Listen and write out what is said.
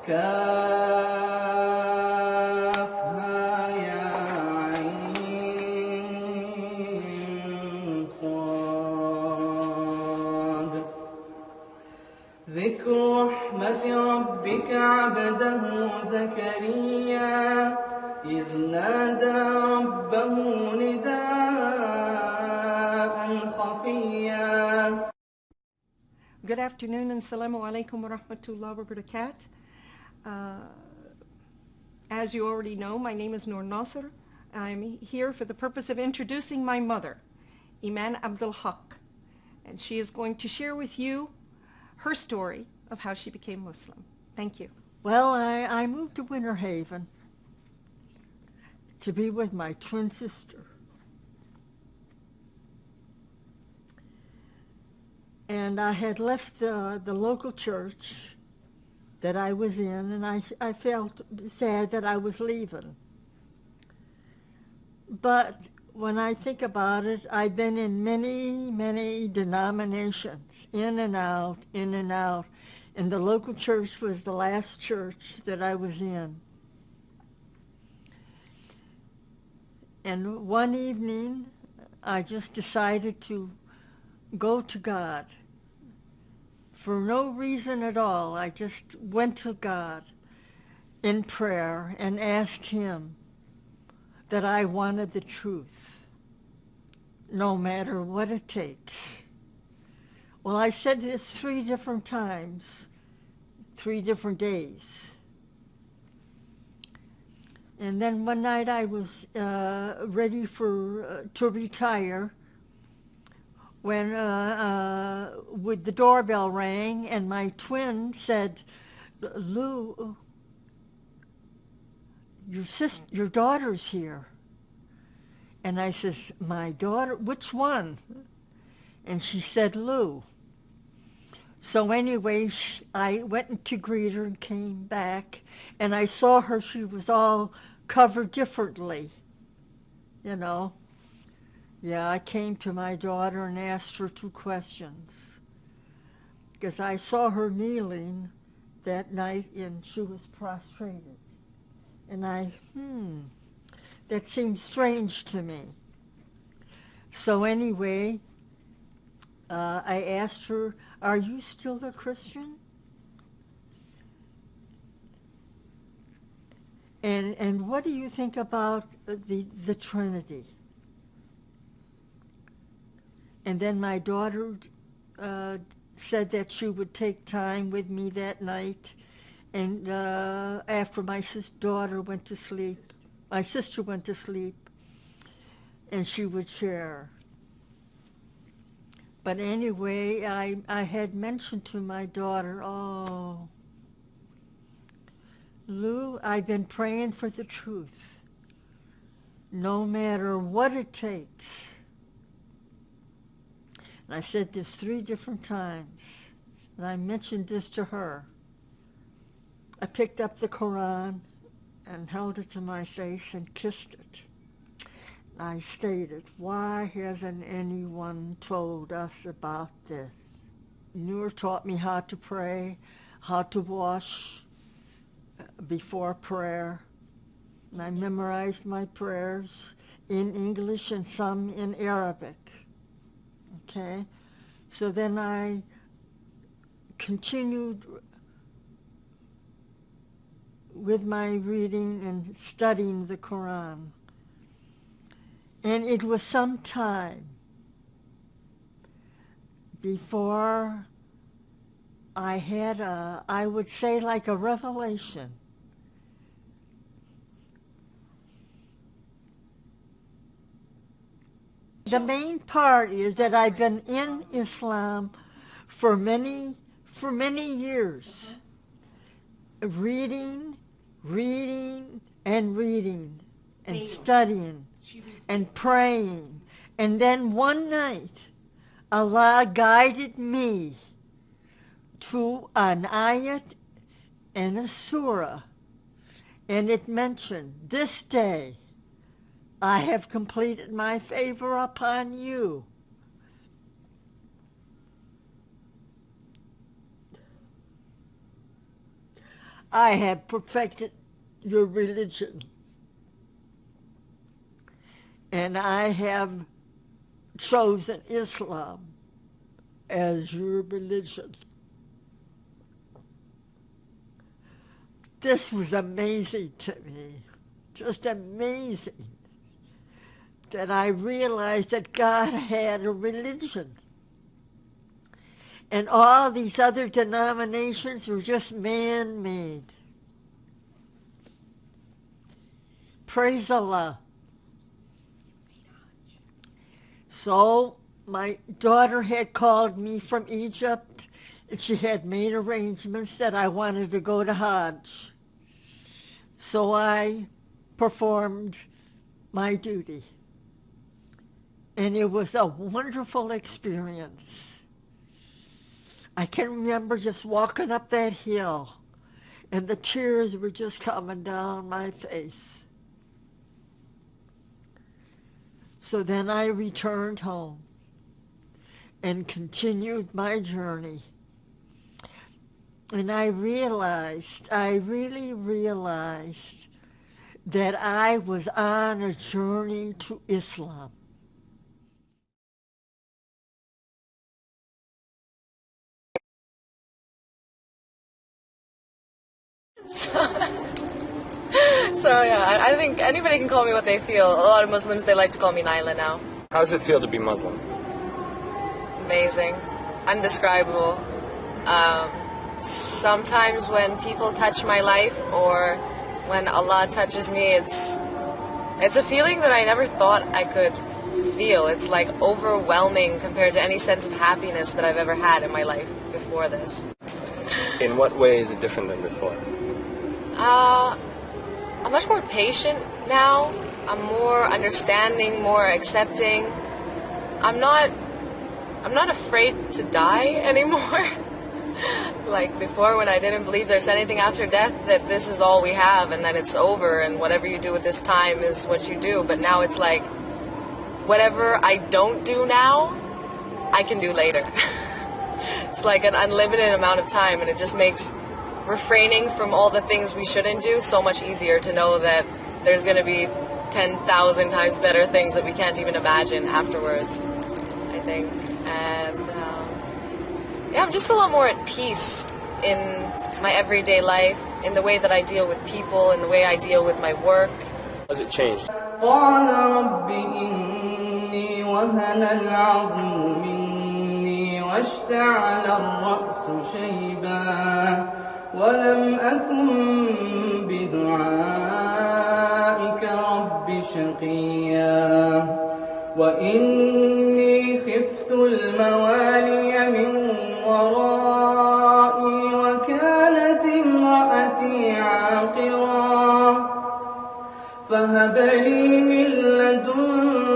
كافها يا عين صاد ذكر رحمة ربك عبده زكريا إذ نادى ربه نداء خفيا. Good afternoon and Assalamu alaikum wa rahmatullahi wa barakatuh. As you already know, my name is Noor Nasser. I'm here for the purpose of introducing my mother, Iman Abdul Haq, and she is going to share with you her story of how she became Muslim. Thank you. Well, I moved to Winter Haven to be with my twin sister. And I had left the local church that I was in, and I felt sad that I was leaving. But when I think about it, I've been in many, many denominations, in and out, in and out. And the local church was the last church that I was in. And one evening, I just decided to go to God. For no reason at all, I just went to God in prayer and asked Him that I wanted the truth, no matter what it takes. Well, I said this 3 different times, 3 different days. And then one night I was ready to retire when with the doorbell rang, and my twin said, "Lou, your daughter's here." And I says, "My daughter? Which one?" And she said, "Lou." So anyway, I went to greet her and came back, and I saw her. She was all covered differently, you know. Yeah, I came to my daughter and asked her 2 questions, because I saw her kneeling that night and she was prostrated. And that seemed strange to me. So anyway, I asked her, "Are you still a Christian?" And what do you think about the Trinity? And then my daughter said that she would take time with me that night, and after my daughter went to sleep, my sister went to sleep, and she would share. But anyway, I had mentioned to my daughter, "Oh, Lou, I've been praying for the truth, no matter what it takes." And I said this 3 different times, and I mentioned this to her. I picked up the Quran and held it to my face and kissed it. I stated, "Why hasn't anyone told us about this?" Noor taught me how to pray, how to wash before prayer. And I memorized my prayers in English and some in Arabic. Okay, so then I continued with my reading and studying the Quran. And it was some time before I had I would say like a revelation. The main part is that I've been in Islam for many years, reading and studying and praying. And then one night, Allah guided me to an ayat and a surah, and it mentioned, "This day I have completed my favor upon you." I have perfected your religion, and I have chosen Islam as your religion. This was amazing to me, just amazing, that I realized that God had a religion. And all these other denominations were just man-made. Praise Allah. So my daughter had called me from Egypt, and she had made arrangements that I wanted to go to Hajj. So I performed my duty. And it was a wonderful experience. I can remember just walking up that hill, and the tears were just coming down my face. So then I returned home and continued my journey. And I really realized that I was on a journey to Islam. So yeah, I think anybody can call me what they feel. A lot of Muslims, they like to call me Naila now. How does it feel to be Muslim? Amazing. Undescribable. Sometimes when people touch my life or when Allah touches me, it's a feeling that I never thought I could feel. It's like overwhelming compared to any sense of happiness that I've ever had in my life before this. In what way is it different than before? I'm much more patient now. I'm more understanding, more accepting. I'm not afraid to die anymore. Like before, when I didn't believe there's anything after death, that this is all we have and that it's over and whatever you do with this time is what you do. But now it's like, whatever I don't do now, I can do later. It's like an unlimited amount of time, and it just makes refraining from all the things we shouldn't do so much easier to know that there's going to be 10,000 times better things that we can't even imagine afterwards, I think. And yeah, I'm just a lot more at peace in my everyday life, in the way that I deal with people, in the way I deal with my work. Has it changed? قال رب إني وهن العظم مني واشتعل الرأس شيبا ولم أكن بدعائك رب شقيا وإني خفت الموالي من ورائي وكانت امرأتي عاقرا فهب لي من لدنك